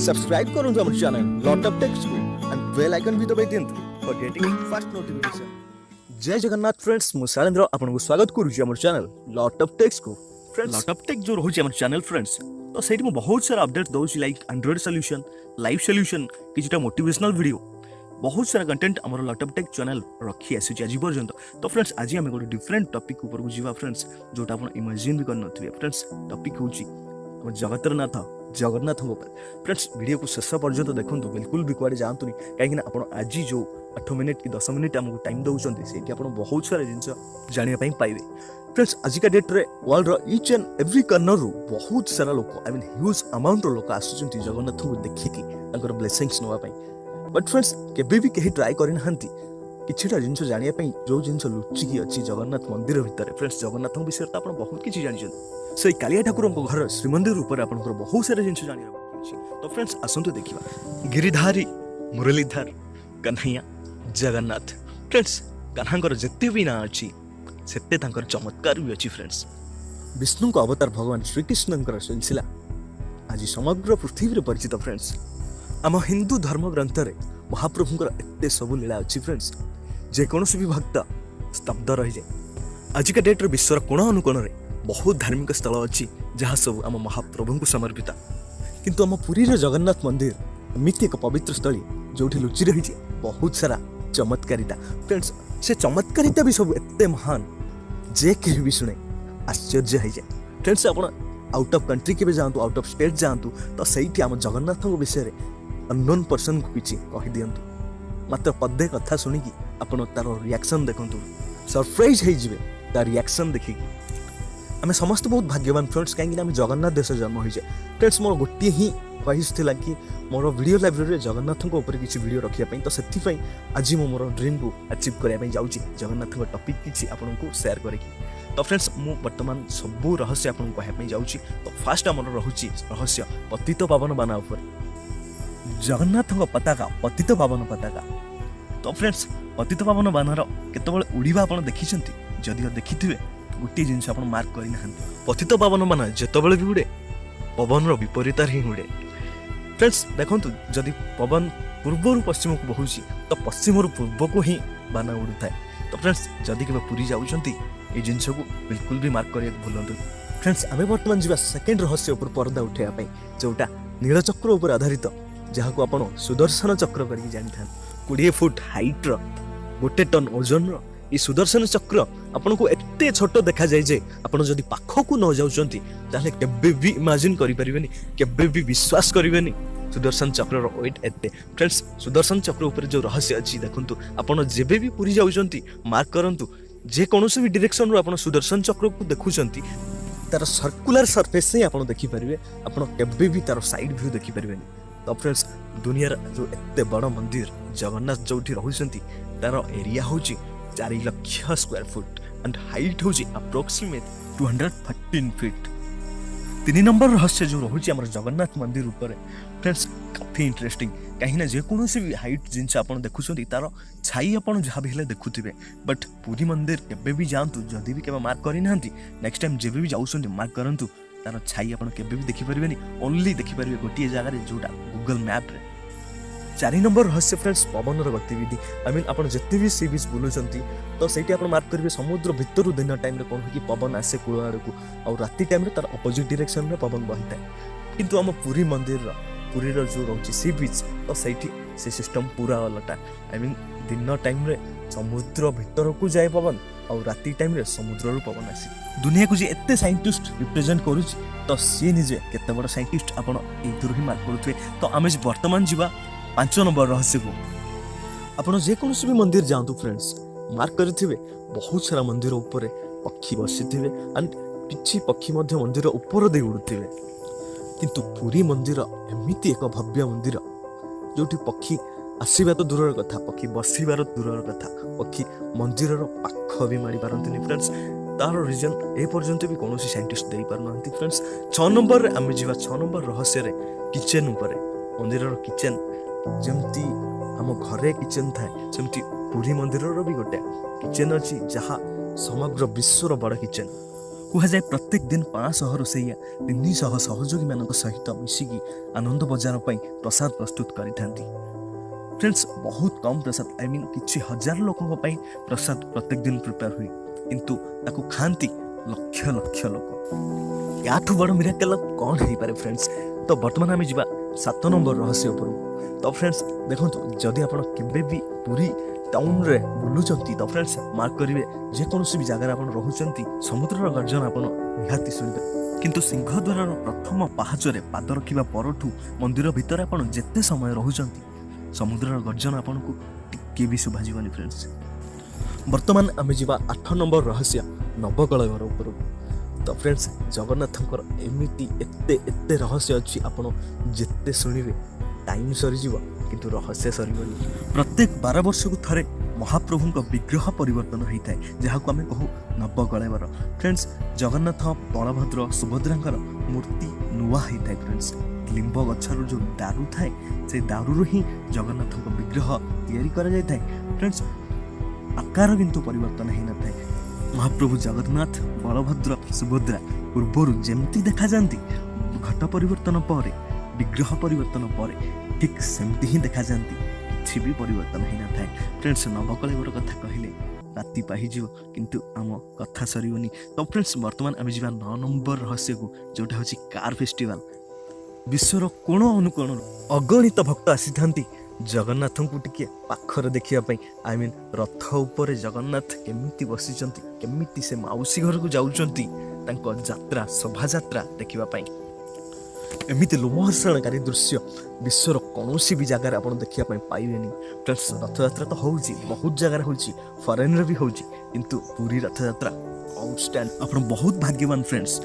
Subscribe करूँ हमारे channel lot of takes को एंड बेल आइकन भी दबाई दियंतु फॉर गेटिंग फास्ट नोटिफिकेशन। जय जगन्नाथ फ्रेंड्स, मु शैलेंद्र आपनको स्वागत करूँ हमर चैनल लॉट ऑफ टेक्स को। फ्रेंड्स लॉट ऑफ टेक जो रोचे हमर चैनल फ्रेंड्स, तो सेठी में बहुत सारा अपडेट दउची like android solution, live solution, किछटा मोटिवेशनल वीडियो, बहुत सारा कंटेंट हमर लॉट ऑफ टेक चैनल रखी आसी आज पर्यंत। तो फ्रेंड्स आज हम गोटे डिफरेंट टॉपिक ऊपर को जीवा फ्रेंड्स, जोटा आपण इमेजिन भी कर नथिबे। फ्रेंड्स टॉपिक होची हमर जगतरनाथ जगन्नाथ फ्रेंड्स, वीडियो को शेष पर्यंत देखो, बिल्कुल भी कुआडे जातुनी कहीं आज जो 8 मिनिट कि 10 मिनिट आमको टाइम दौरान से बहुत सारा जिन जानापी पाइबे। फ्रेंड्स आजिका डेट्रे world each and every corner रु बहुत सारा लोक आई मीन ह्यूज अमाउंट लोक आसुचंती जगन्नाथ को देखिकी तांकर ब्लेसिंग्स नवा पई। बट फ्रेंड्स केबे भी कहीं ट्राई करि नहंती किछटा जिनस जानिया पई, जो जिनस लुचिकी अछि जगन्नाथ मंदिर भितर। फ्रेंड्स जगन्नाथ विषय तो आपण बहुत किछि जानि छथि, से कालिया ठाकुर घर श्रीमंदिर ऊपर आपनकर बहुत सारा जिनस जानिया अछि। तो फ्रेंड्स आसंतु देखिबा गिरिधारी मुरलीधर कन्हैया जगन्नाथ। फ्रेंड्स कन्हांकर जत्ते भी ना अछि सेते तांकर चमत्कार भी अछि। फ्रेंड्स विष्णु को अवतार भगवान श्रीकृष्णंकर सिलसिला आज समग्र पृथ्वी रे परिचित। फ्रेंड्स आम हिंदू धर्म ग्रंथ रे महाप्रभुंकर एते सबु लीला अछि। फ्रेंड्स जे कोनोसी भी भक्त स्तब्ध रहि जाय। आजिका डेट रे विश्वर कोण अनुकोण रे बहुत धार्मिक स्थल अछि जहाँ सब आम महाप्रभु को समर्पित। किंतु आम पुरी रे जगन्नाथ मंदिर एमिति एक पवित्र स्थली जोठी लुचि रही बहुत सारा चमत्कारिता। फ्रेंड्स से चमत्कारिता भी सब एते महान जे के भी सुने आश्चर्य हो जाए। फ्रेंड्स आप आउट ऑफ कंट्री के जातु, आउट ऑफ स्टेट जातु, तो सही आम जगन्नाथ विषय में अननोन पर्सन को किसी कही दिंतु, मात्र पदे कथा शुणिकी आपड़ तार रिएक्शन देखु, सरप्राइज हो तार रिएक्शन देखिकी। आम समस्त बहुत भाग्यवान फ्रेंड्स, कहीं आम जगन्नाथ देश जन्म हो जाए। फ्रेंड्स मोर गोटे ही ख्वाहिश थी कि मोर वीडियो लाइब्रेरी जगन्नाथ ऊपर किसी वीडियो रखापी, तो से आज मु मोर ड्रीम को अचीव करने जाऊँगी। जगन्नाथ टॉपिक किसी आपको शेयर करेगी। तो फ्रेंड्स मु वर्तमान सबू रहस्य आपको कहवाई जाऊँगी। तो फास्ट आमर रोचे रहस्य पतित पावन बाना उपर जगन्नाथ पताका, पतित पावन पताका। तो फ्रेंड्स पतित पावन बानार केतबेले उड़ीबा आप देखी, जदि देखिथे गोटे जिन आप मार्क करना, पतित पावन बाना जितेबाला भी उड़े पवन विपरीत ही उड़े। फ्रेंड्स देखो, जदि पवन पूर्व पश्चिम को बहुची तो पश्चिम पूर्व को ही बाना उड़ू थाए। तो फ्रेंड्स जदि के पुरी जाऊँगी ये जिनस को बिल्कुल भी मार्क करने भूलु। फ्रेंड्स आम बर्तमान जा सेकेंड रहस्य उपर पर्दा उठाइवाई, जोटा नीलचक्र उपर आधारित, जहाँ को आप सुदर्शन चक्र करके जानी था। 20 फुट हाइट गोटे टन ओजन ये सुदर्शन चक्र आपन को एते छोट देखा जाए जे आपन जदि पाखो को न जाउचंती ताले केबे भी इमेजिन करि परिबेनी, केबे भी विश्वास करिबेनी सुदर्शन चक्र रो वेट एते। फ्रेंड्स सुदर्शन चक्र ऊपर जो रहस्य अछि देखंतु, आपन जेबे भी पुरी जाउचंती मार्क करंतु, जे कोनोसी भी डायरेक्शन रो आपन सुदर्शन चक्र को देखुचंती तार सर्कुलर सरफेस से आपन देखि परिबे, आपन केबे भी तार साइड व्यू देखि परिबेनी। तो फ्रेंड्स दुनिया जो एते बड़ मंदिर जगन्नाथ जोठी रहुचंती तार एरिया होची 4 lakh square foot and height होची अप्रोक्सीमेट 213 फीट। 3 नंबर रहस्य जो रहुची हमर जगन्नाथ मंदिर ऊपर फ्रेंड्स काफी इंटरेस्टिंग, कहीं जेकोसी भी हाइट जिनस आप देखुं तार छाई आप जहाँ भी हेले देखुवे। बट पुरी मंदिर केबे भी जातु, जदि भी केबे मार्क करना नेक्स्ट टाइम जेबे भी जाऊँ मार्क करूँ, तार छाई आप केबे भी देखिपारे, ओनली देखिपारे गोटे जगह जोटा गूगल मैप रे। 4 नंबर रहस्य फ्रेंड्स पवन गतिविधि। आई मीन आप जिते भी सी बीच बुलूंट तो सही आप मार्क करेंगे समुद्र भितर दिन टाइम कौन कि पवन आसे कूल आड़ को, और राति टाइम तार अपोजिट डायरेक्शन में पवन बही था। किंतु आम पुरी मंदिर पुरी जो रोचे सी बीच तो सही से सिस्टम पूरा अलटा। आई मीन दिन टाइम रे समुद्र भितर को जाए पवन, और राति टाइम रे समुद्र पवन आसे। दुनिया को जे एते साइंटिस्ट रिप्रेजेंट करुची तो सी निजे केते बड़ साइंटिस्ट आपण एथुर ही मार्क करुथे। तो आमे वर्तमान जीवा 5 नंबर रहस्य को। आपण जे कोनोसी भी मंदिर जातु फ्रेंड्स मार्क करिथिबे, बहुत सारा मंदिर ऊपर पक्षी बसिथिबे एंड किछि पक्षी मध्य मंदिर ऊपर दे उड़ुथिबे। किंतु पुरी मंदिर एमिति एक भव्य मंदिर जोठी पक्षी आसीबा तो दूरर कथा, पक्षी बसिबार दूरर कथा, पक्षी मंदिर पाख भी मारी पारंतिनी। फ्रेंड्स तार रीजन ए पर्यंत भी कोनोसी साइंटिस्ट देई पारनांती। फ्रेंड्स 6 नंबर रे आमे जीवा 6 नंबर रहस्य रे किचन ऊपर, मंदिर रो किचन जमती आम घरे किचन थाए सेमती पुरी मंदिर भी गोटे किचन अच्छी, जहाँ समग्र विश्वर बड़ किचन। କୁହାଯାଏ ପ୍ରତ୍ୟେକ ଦିନ 500 ରୋଷେଇଆ 300 ସହଯୋଗୀମାନଙ୍କ ସହିତ ମିଶିକି ଆନନ୍ଦ ବଜାର ପାଇଁ ପ୍ରସାଦ ପ୍ରସ୍ତୁତ କରିଥାନ୍ତି। ଫ୍ରେଣ୍ଡସ୍, ବହୁତ କମ୍ ପ୍ରସାଦ କିଛି ହଜାର ଲୋକଙ୍କ ପାଇଁ ପ୍ରସାଦ ପ୍ରତ୍ୟେକ ଦିନ ପ୍ରିପେୟାର ହୁଏ, କିନ୍ତୁ ତାକୁ ଖାଆନ୍ତି ଲକ୍ଷ ଲକ୍ଷ ଲୋକ। ୟାଠୁ ବଡ଼ ମିରାକଲ କ'ଣ ହେଇପାରେ ଫ୍ରେଣ୍ଡସ୍? ତ ବର୍ତ୍ତମାନ ଆମେ ଯିବା 7 ନମ୍ବର ରହସ୍ୟ ଉପରକୁ। ତ ଫ୍ରେଣ୍ଡସ୍ ଦେଖନ୍ତୁ, ଯଦି ଆପଣ କେବେ ବି ପୁରୀ ଟାଉନରେ ବୁଲୁଛନ୍ତି ତ ଫ୍ରେଣ୍ଡସ୍ ମାର୍କ କରିବେ, ଯେକୌଣସି ବି ଜାଗାରେ ଆପଣ ରହୁଛନ୍ତି ସମୁଦ୍ରର ଗର୍ଜନ ଆପଣ ନିହାତି ଶୁଣିବେ। କିନ୍ତୁ ସିଂହଦ୍ୱାରର ପ୍ରଥମ ପାହାଚରେ ପାଦ ରଖିବା ପରଠୁ ମନ୍ଦିର ଭିତରେ ଆପଣ ଯେତେ ସମୟ ରହୁଛନ୍ତି ସମୁଦ୍ରର ଗର୍ଜନ ଆପଣଙ୍କୁ ଟିକେ ବି ଶୁଭାଯିବନି ଫ୍ରେଣ୍ଡସ୍। ବର୍ତ୍ତମାନ ଆମେ ଯିବା 8 ନମ୍ବର ରହସ୍ୟ ନବକଳେବର ଉପରକୁ। ତ ଫ୍ରେଣ୍ଡସ୍, ଜଗନ୍ନାଥଙ୍କର ଏମିତି ଏତେ ରହସ୍ୟ ଅଛି, ଆପଣ ଯେତେ ଶୁଣିବେ ଟାଇମ୍ ସରିଯିବ କିନ୍ତୁ ରହସ୍ୟ ସରିବନି। ପ୍ରତ୍ୟେକ 12 ବର୍ଷକୁ ଥରେ ମହାପ୍ରଭୁଙ୍କ ବିଗ୍ରହ ପରିବର୍ତ୍ତନ ହୋଇଥାଏ, ଯାହାକୁ ଆମେ କହୁ ନବକଳେବର। ଫ୍ରେଣ୍ଡସ୍, ଜଗନ୍ନାଥ, ବଳଭଦ୍ର, ସୁଭଦ୍ରାଙ୍କର ମୂର୍ତ୍ତି ନୂଆ ହେଇଥାଏ ଫ୍ରେଣ୍ଡସ୍। ଲିମ୍ବ ଗଛର ଯେଉଁ ଦାରୁ ଥାଏ ସେ ଦାରୁରୁ ହିଁ ଜଗନ୍ନାଥଙ୍କ ବିଗ୍ରହ ତିଆରି କରାଯାଇଥାଏ ଫ୍ରେଣ୍ଡସ୍। ଆକାର କିନ୍ତୁ ପରିବର୍ତ୍ତନ ହେଇନଥାଏ। ମହାପ୍ରଭୁ ଜଗନ୍ନାଥ, ବଳଭଦ୍ର, ସୁଭଦ୍ରା ପୂର୍ବରୁ ଯେମିତି ଦେଖାଯାଆନ୍ତି ଘଟ ପରିବର୍ତ୍ତନ ପରେ, ବିଗ୍ରହ ପରିବର୍ତ୍ତନ ପରେ ଠିକ୍ ସେମିତି ହିଁ ଦେଖାଯାଆନ୍ତି, କିଛି ବି ପରିବର୍ତ୍ତନ ହେଇନଥାଏ। ଫ୍ରେଣ୍ଡସ୍, ନବକଳେବର କଥା କହିଲେ ରାତି ପାହିଯିବ କିନ୍ତୁ ଆମ କଥା ସରିବନି। ତ ଫ୍ରେଣ୍ଡସ୍, ବର୍ତ୍ତମାନ ଆମେ ଯିବା 9 ନମ୍ବର ରହସ୍ୟକୁ, ଯେଉଁଟା ହେଉଛି କାର୍ ଫେଷ୍ଟିଭାଲ। ବିଶ୍ୱର କୋଣ ଅନୁକୋଣରୁ ଅଗଣିତ ଭକ୍ତ ଆସିଥାନ୍ତି ଜଗନ୍ନାଥଙ୍କୁ ଟିକେ ପାଖରେ ଦେଖିବା ପାଇଁ। ରଥ ଉପରେ ଜଗନ୍ନାଥ କେମିତି ବସିଛନ୍ତି, କେମିତି ସେ ମାଉସୀ ଘରକୁ ଯାଉଛନ୍ତି, ତାଙ୍କ ଯାତ୍ରା, ଶୋଭାଯାତ୍ରା ଦେଖିବା ପାଇଁ। ଏମିତି ଲୋମହର୍ଷଣକାରୀ ଦୃଶ୍ୟ ବିଶ୍ୱର କୌଣସି ବି ଜାଗାରେ ଆପଣ ଦେଖିବା ପାଇଁ ପାଇବେନି। ଫ୍ରେଣ୍ଡସ୍, ରଥଯାତ୍ରା ତ ହେଉଛି, ବହୁତ ଜାଗାରେ ହେଉଛି, ଫରେନ୍ରେ ବି ହେଉଛି, କିନ୍ତୁ ପୁରୀ ରଥଯାତ୍ରା ଆଉଟଷ୍ଟାଣ୍ଡ। ଆପଣ ବହୁତ ଭାଗ୍ୟବାନ ଫ୍ରେଣ୍ଡସ୍।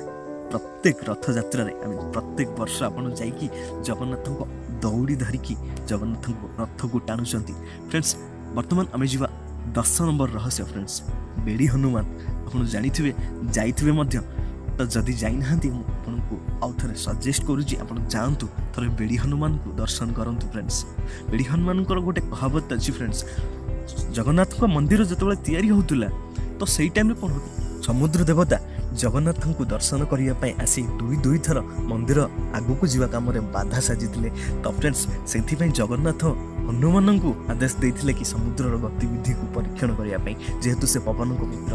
ପ୍ରତ୍ୟେକ ରଥଯାତ୍ରାରେ ପ୍ରତ୍ୟେକ ବର୍ଷ ଆପଣ ଯାଇକି ଜଗନ୍ନାଥଙ୍କ ଦୌଡ଼ି ଧରିକି ଜଗନ୍ନାଥଙ୍କ ରଥକୁ ଟାଣୁଛନ୍ତି। ଫ୍ରେଣ୍ଡସ୍, ବର୍ତ୍ତମାନ ଆମେ ଯିବା 10 ନମ୍ବର ରହସ୍ୟ ଫ୍ରେଣ୍ଡସ୍, ବେଡ଼ି ହନୁମାନ। ଆପଣ ଜାଣିଥିବେ, ଯାଇଥିବେ ମଧ୍ୟ। ତ ଯଦି ଯାଇନାହାନ୍ତି ମୁଁ ଆପଣଙ୍କୁ ଆଉ ଥରେ ସଜେଷ୍ଟ କରୁଛି, ଆପଣ ଯାଆନ୍ତୁ ଥରେ ବେଡ଼ି ହନୁମାନଙ୍କୁ ଦର୍ଶନ କରନ୍ତୁ ଫ୍ରେଣ୍ଡସ୍। ବେଡ଼ି ହନୁମାନଙ୍କର ଗୋଟେ କହାବତ ଅଛି ଫ୍ରେଣ୍ଡସ୍। ଜଗନ୍ନାଥଙ୍କ ମନ୍ଦିର ଯେତେବେଳେ ତିଆରି ହେଉଥିଲା ତ ସେଇ ଟାଇମ୍ରେ କ'ଣ ହେଉଥିଲା, ସମୁଦ୍ର ଦେବତା ଜଗନ୍ନାଥଙ୍କୁ ଦର୍ଶନ କରିବା ପାଇଁ ଆସି ଦୁଇ ଥର ମନ୍ଦିର ଆଗକୁ ଯିବା କାମରେ ବାଧା ସାଜିଥିଲେ। ତ ଫ୍ରେଣ୍ଡସ୍, ସେଥିପାଇଁ ଜଗନ୍ନାଥ ହନୁମାନଙ୍କୁ ଆଦେଶ ଦେଇଥିଲେ କି ସମୁଦ୍ରର ଗତିବିଧିକୁ ପରୀକ୍ଷଣ କରିବା ପାଇଁ, ଯେହେତୁ ସେ ପବନଙ୍କ ପୁତ୍ର।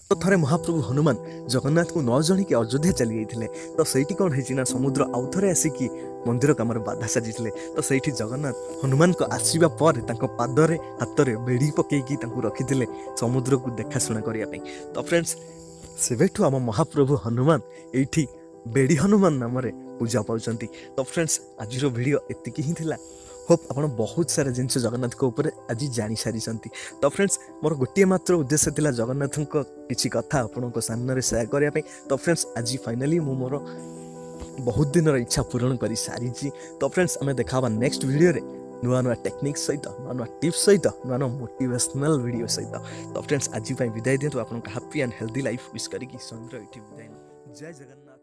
ତ ଥରେ ମହାପ୍ରଭୁ ହନୁମାନ ଜଗନ୍ନାଥଙ୍କୁ ନ ଜଣିକି ଅଯୋଧ୍ୟା ଚାଲି ଯାଇଥିଲେ। ତ ସେଇଠି କ'ଣ ହେଇଛି ନା, ସମୁଦ୍ର ଆଉ ଥରେ ଆସିକି ମନ୍ଦିର କାମରେ ବାଧା ସାଜିଥିଲେ। ତ ସେଇଠି ଜଗନ୍ନାଥ ହନୁମାନଙ୍କ ଆସିବା ପରେ ତାଙ୍କ ପାଦରେ, ହାତରେ ବେଡ଼ି ପକେଇକି ତାଙ୍କୁ ରଖିଥିଲେ ସମୁଦ୍ରକୁ ଦେଖାଶୁଣା କରିବା ପାଇଁ। ତ ଫ୍ରେଣ୍ଡସ୍, ସେବେଠୁ ଆମ ମହାପ୍ରଭୁ ହନୁମାନ ଏଇଠି ବେଡ଼ି ହନୁମାନ ନାମରେ ପୂଜା ପାଉଛନ୍ତି। ତ ଫ୍ରେଣ୍ଡସ୍, ଆଜିର ଭିଡ଼ିଓ ଏତିକି ହିଁ ଥିଲା। ହୋପ୍ ଆପଣ ବହୁତ ସାରା ଜିନିଷ ଜଗନ୍ନାଥଙ୍କ ଉପରେ ଆଜି ଜାଣିସାରିଛନ୍ତି। ତ ଫ୍ରେଣ୍ଡସ୍, ମୋର ଗୋଟିଏ ମାତ୍ର ଉଦ୍ଦେଶ୍ୟ ଥିଲା ଜଗନ୍ନାଥଙ୍କ କିଛି କଥା ଆପଣଙ୍କ ସାମ୍ନାରେ ସେୟାର କରିବା ପାଇଁ। ତ ଫ୍ରେଣ୍ଡସ୍, ଆଜି ଫାଇନାଲି ମୁଁ ମୋର ବହୁତ ଦିନର ଇଚ୍ଛା ପୂରଣ କରି ସାରିଛି। ତ ଫ୍ରେଣ୍ଡସ୍, ଆମେ ଦେଖା ହେବା ନେକ୍ସଟ ଭିଡ଼ିଓରେ ନୂଆ ଟେକ୍ନିକ୍ ସହିତ, ନୂଆ ଟିପ୍ସ ସହିତ, ନୂଆ ମୋଟିଭେସନାଲ ଭିଡ଼ିଓ ସହିତ। ତ ଫ୍ରେଣ୍ଡସ୍, ଆଜି ପାଇଁ ବିଦାୟ ଦିଅନ୍ତୁ। ଆପଣଙ୍କ happy and healthy life wish କରିକି ସୌନ୍ଦର୍ଯ୍ୟ ଏଇଠି ବିଦାୟ। ଜୟ ଜଗନ୍ନାଥ।